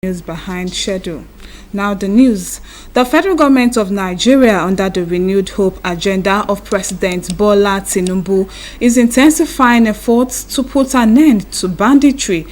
news behind schedule. Now the news. The federal government of Nigeria, under the renewed hope agenda of President Bola Tinubu, is intensifying efforts to put an end to banditry,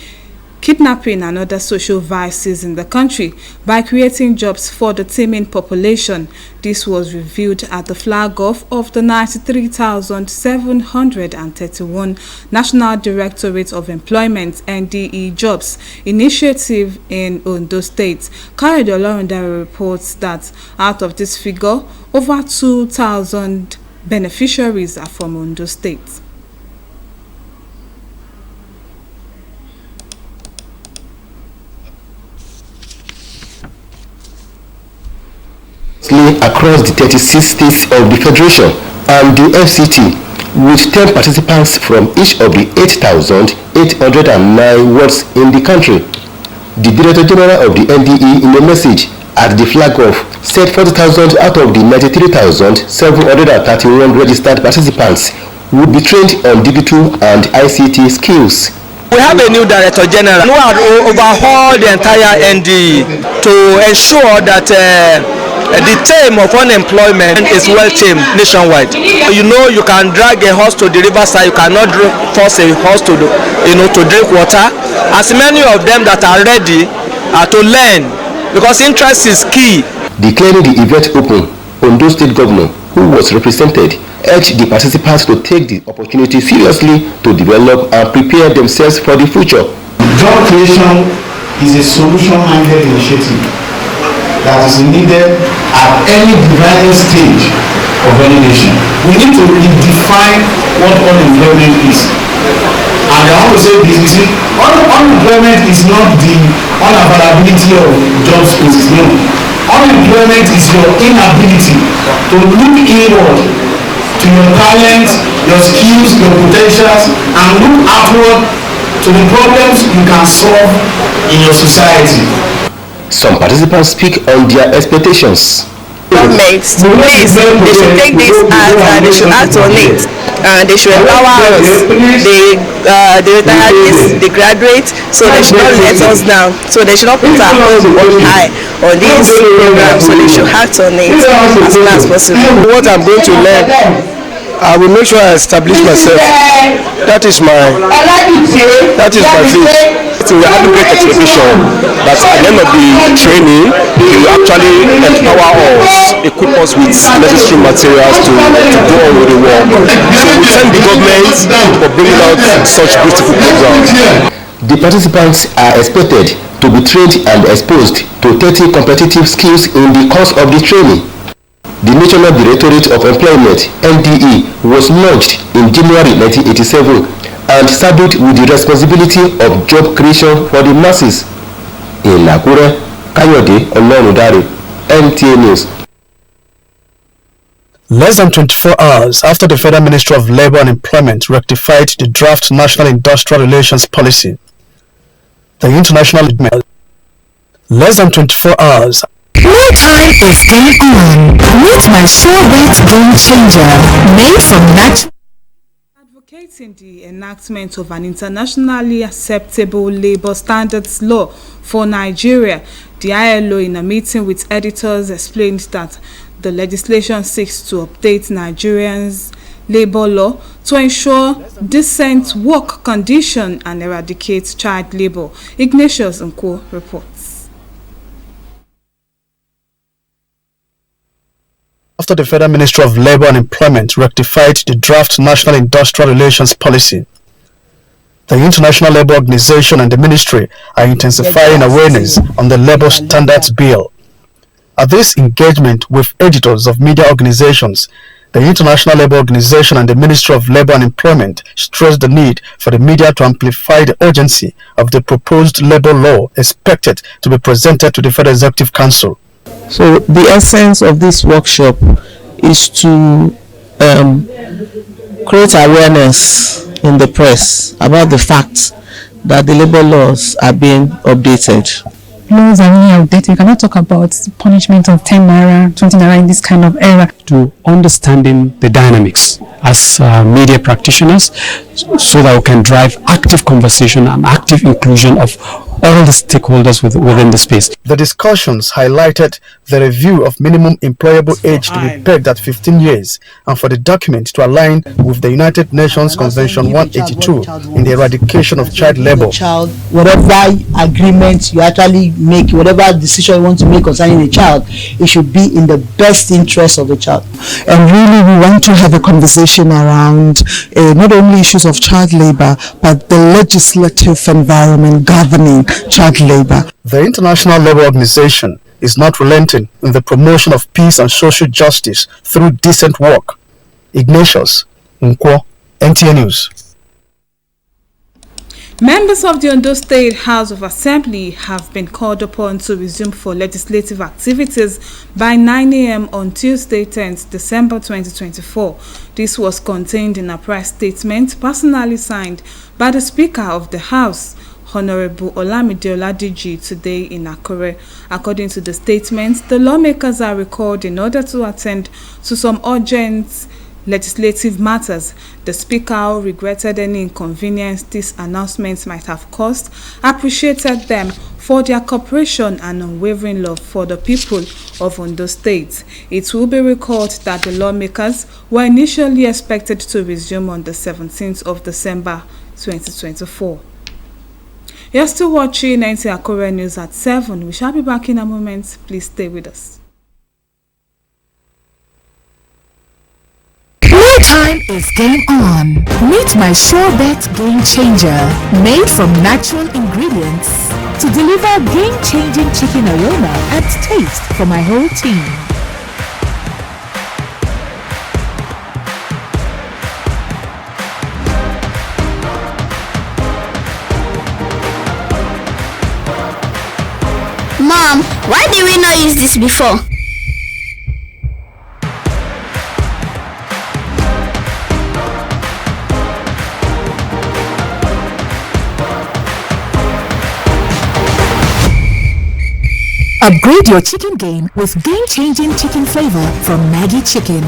kidnapping and other social vices in the country by creating jobs for the teeming population. This was revealed at the flag off of the 93,731 National Directorate of Employment (NDE) Jobs initiative in Ondo State. Kayode Olorundare reports that out of this figure, over 2,000 beneficiaries are from Ondo State. Across the 36 states of the Federation and the FCT, with 10 participants from each of the 8,809 wards in the country. The Director General of the NDE, in a message at the flag-off, said 40,000 out of the 93,731 registered participants would be trained on digital and ICT skills. We have a new Director General who will overhaul the entire NDE to ensure that the term of unemployment is well tamed nationwide. You know, you can drag a horse to the riverside, you cannot force a horse to drink water. As many of them that are ready to learn, because interest is key. Declaring the event open, Ondo State Governor, who was represented, urged the participants to take the opportunity seriously to develop and prepare themselves for the future. Job creation is a solution-minded initiative that is needed at any development stage of any nation. We need to redefine what unemployment is. And I want to say this, you see, unemployment is not the unavailability of job spaces, no. Unemployment is your inability to look inward to your talents, your skills, your potentials, and look outward to the problems you can solve in your society. Some participants speak on their expectations. Governments, please, they should take this as they should act on it. They should empower us. They retire, they graduate, so they should not let us down. So they should not put our hopes high on this program. So they should act on it as soon as possible. What I'm going to learn, I will make sure I establish myself. That is my faith. So we have a great expectation that at the end of the training, they will actually empower us, equip us with necessary materials to go on with the work. So we thank the government for bringing out such beautiful programs. The participants are expected to be trained and exposed to 30 competitive skills in the course of the training. The National Directorate of Employment (NDE) was launched in January 1987 and saddled with the responsibility of job creation for the masses. In Nta Akure, Kayode Olorundare, Nta News. Less than 24 hours after the Federal Ministry of Labour and Employment rectified the draft National Industrial Relations Policy, the international less than 24 hours. More time is going on. Meet my sure-weight game changer, made from natural. Advocating the enactment of an internationally acceptable labor standards law for Nigeria, the ILO, in a meeting with editors, explained that the legislation seeks to update Nigerians' labor law to ensure decent work conditions and eradicate child labor. Ignatius Nko reports. After the Federal Ministry of Labour and Employment rectified the draft National Industrial Relations Policy, the International Labour Organization and the Ministry are intensifying awareness on the Labour Standards Bill. At this engagement with editors of media organizations, the International Labour Organization and the Ministry of Labour and Employment stressed the need for the media to amplify the urgency of the proposed labour law expected to be presented to the Federal Executive Council. So the essence of this workshop is to create awareness in the press about the fact that the labor laws are being updated. Laws are really outdated. You cannot talk about punishment of 10 naira, 20 naira in this kind of era. to understanding the dynamics as media practitioners, so that we can drive active conversation and active inclusion of all the stakeholders within the space. The discussions highlighted the review of minimum employable age to be pegged at 15 years and for the document to align with the United Nations Convention 182 in the eradication of child labor. Whatever agreement you actually make, whatever decision you want to make concerning the child, it should be in the best interest of the child. And really we want to have a conversation around not only issues of child labor, but the legislative environment governing child labor. The International Labour Organization is not relenting in the promotion of peace and social justice through decent work. Ignatius Nkwo, NTA News. Members of the Ondo State House of Assembly have been called upon to resume for legislative activities by 9 a.m. on Tuesday, 10th December 2024. This was contained in a press statement personally signed by the Speaker of the House, Honorable Olamide Oladiji, today in Akure. According to the statement, the lawmakers are recalled in order to attend to some urgent legislative matters. The Speaker regretted any inconvenience these announcements might have caused, appreciated them for their cooperation and unwavering love for the people of Ondo State. It will be recalled that the lawmakers were initially expected to resume on the 17th of December 2024. You're still watching Nta Akure News at 7. We shall be back in a moment. Please stay with us. Time is game on. Meet my Sure Bet Game Changer, made from natural ingredients to deliver game-changing chicken aroma and taste for my whole team. Mom, why did we not use this before? Upgrade your chicken game with game-changing chicken flavor from Maggi Chicken.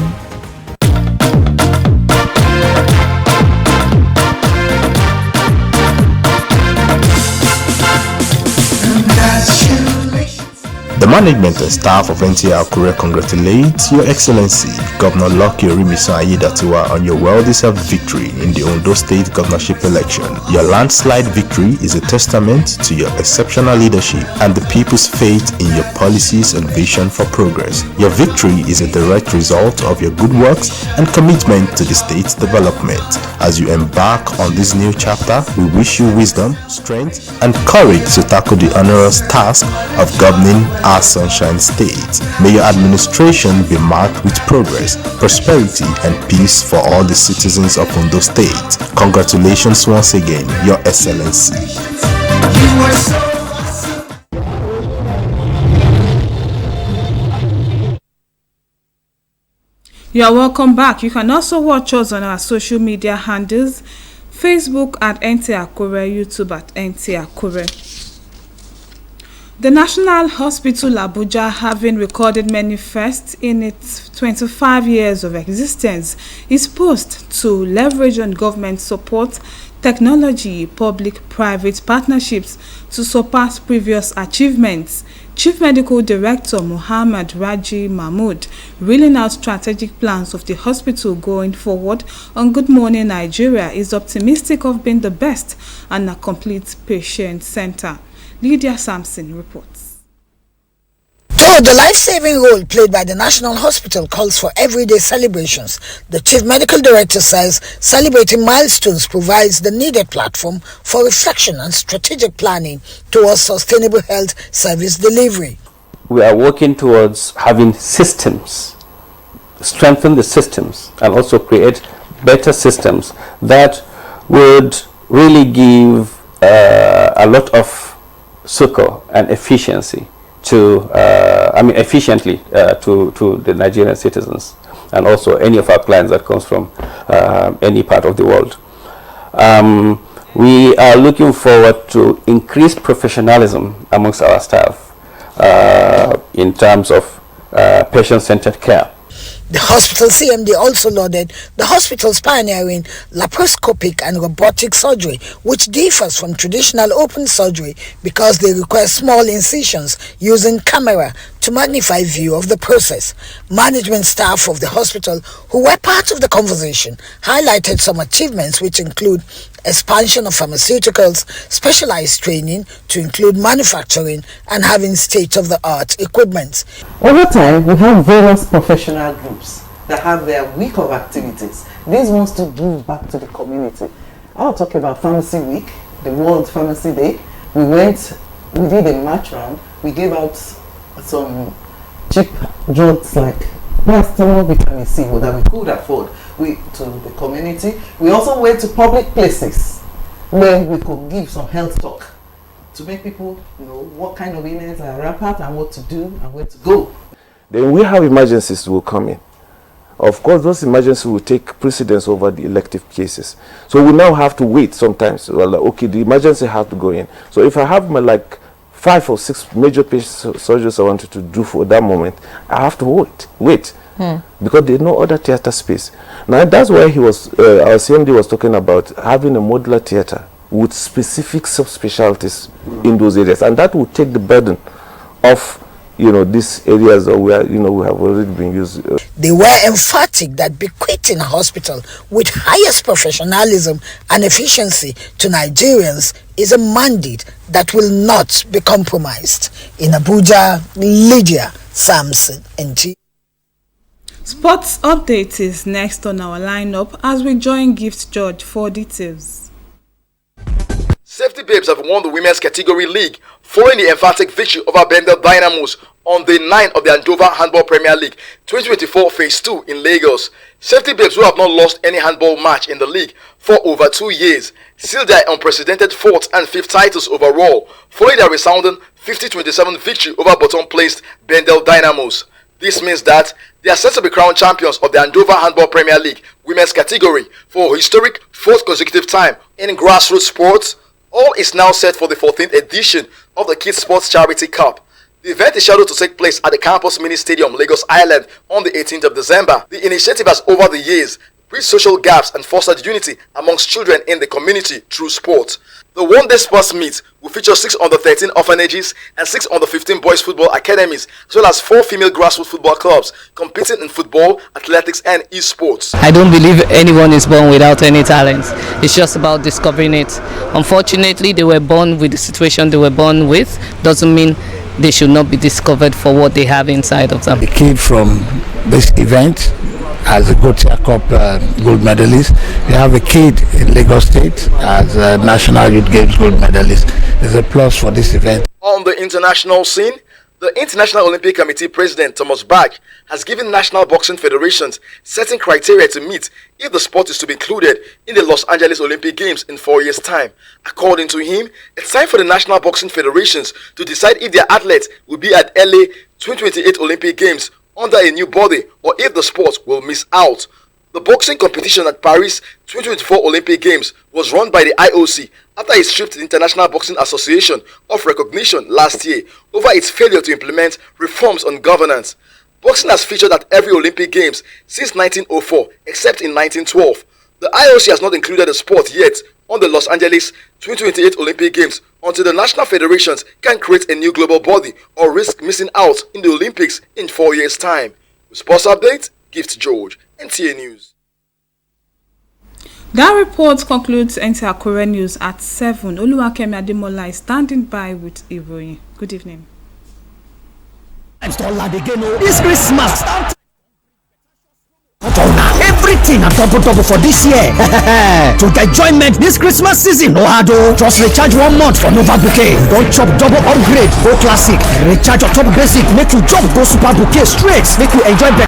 The management and staff of Nta Akure congratulates Your Excellency Governor Lucky Orimisan Ayedatiwa on your well-deserved victory in the Ondo State governorship election. Your landslide victory is a testament to your exceptional leadership and the people's faith in your policies and vision for progress. Your victory is a direct result of your good works and commitment to the state's development. As you embark on this new chapter, we wish you wisdom, strength, and courage to tackle the onerous task of governing our Sunshine State. May your administration be marked with progress, prosperity, and peace for all the citizens of Ondo State. Congratulations once again, Your Excellency. You are welcome back. You can also watch us on our social media handles, Facebook at Nta Akure, YouTube at Nta Akure. The National Hospital Abuja, having recorded many firsts in its 25 years of existence, is poised to leverage on government support, technology, public-private partnerships to surpass previous achievements. Chief Medical Director Muhammad Raji Mahmood, reeling out strategic plans of the hospital going forward on Good Morning Nigeria, is optimistic of being the best and a complete patient center. Lydia Sampson reports. Though the life-saving role played by the National Hospital calls for everyday celebrations, the Chief Medical Director says celebrating milestones provides the needed platform for reflection and strategic planning towards sustainable health service delivery. We are working towards having systems, strengthen the systems, and also create better systems that would really give a lot of succor and efficiency efficiently to the Nigerian citizens and also any of our clients that comes from any part of the world. We are looking forward to increased professionalism amongst our staff in terms of patient-centered care. The hospital CMD also lauded the hospital's pioneering laparoscopic and robotic surgery, which differs from traditional open surgery because they require small incisions using camera to magnify view of the process. Management staff of the hospital who were part of the conversation highlighted some achievements which include expansion of pharmaceuticals, specialized training to include manufacturing, and having state-of-the-art equipment. Over time, we have various professional groups that have their week of activities. These ones to give back to the community. I'll talk about Pharmacy Week, the World Pharmacy Day. We did a match round. We gave out some cheap drugs like paracetamol, vitamin C that we could afford to the community. We also went to public places where we could give some health talk to make people know what kind of illness are rampant and what to do and where to go. Then we have emergencies will come in. Of course, those emergencies will take precedence over the elective cases. So we now have to wait sometimes. Well, okay, the emergency have to go in. So if I have my 5 or 6 major surgeries I wanted to do for that moment, I have to wait. Because there's no other theater space. Now that's why our CMD was talking about having a modular theater with specific subspecialties in those areas, and that would take the burden of these areas where we have already been used. They were emphatic that bequeathing a hospital with highest professionalism and efficiency to Nigerians is a mandate that will not be compromised. In Abuja, Lydia Samson, NG. Sports update is next on our lineup as we join Gift George for details. Safety Babes have won the Women's Category League following the emphatic victory over Bendel Dynamos on day 9 of the Andover Handball Premier League 2024 Phase 2 in Lagos. Safety Babes, who have not lost any handball match in the league for over 2 years, sealed their unprecedented 4th and 5th titles overall following their resounding 50-27 victory over bottom-placed Bendel Dynamos. This means that they are set to be crowned champions of the Andover Handball Premier League Women's Category for a historic 4th consecutive time in grassroots sports. All is now set for the 14th edition of the Kids Sports Charity Cup. The event is scheduled to take place at the Campus Mini Stadium, Lagos Island on the 18th of December. The initiative has over the years bridged social gaps and fostered unity amongst children in the community through sport. The one-day sports meet will feature 6 under-13 orphanages and 6 under-15 boys football academies, as well as 4 female grassroots football clubs competing in football, athletics, and esports. I don't believe anyone is born without any talent. It's just about discovering it. Unfortunately, they were born with the situation they were born with. Doesn't mean they should not be discovered for what they have inside of them. The kid from this event as a Gotia Cup gold medalist. We have a kid in Lagos State as a National Youth Games gold medalist. There's a plus for this event. On the international scene, the International Olympic Committee President Thomas Bach has given national boxing federations certain criteria to meet if the sport is to be included in the Los Angeles Olympic Games in 4 years' time. According to him, it's time for the national boxing federations to decide if their athletes will be at LA 2028 Olympic Games under a new body or if the sport will miss out. The boxing competition at Paris 2024 Olympic Games was run by the IOC after it stripped the International Boxing Association of recognition last year over its failure to implement reforms on governance. Boxing has featured at every Olympic Games since 1904 except in 1912. The IOC has not included the sport yet on the Los Angeles 2028 Olympic Games until the national federations can create a new global body or risk missing out in the Olympics in 4 years' time. With Sports Update, Gift George, NTA News. That report concludes Nta Akure News at 7. Oluwakemi Ademola is standing by with Iroyin. Good evening. This Christmas, everything at double for this year. To get enjoyment this Christmas season, no hard. Just recharge 1 month for Nova Bouquet. Don't chop double upgrade, go classic. Recharge your top basic, make you jump, go super bouquet straight, make you enjoy better.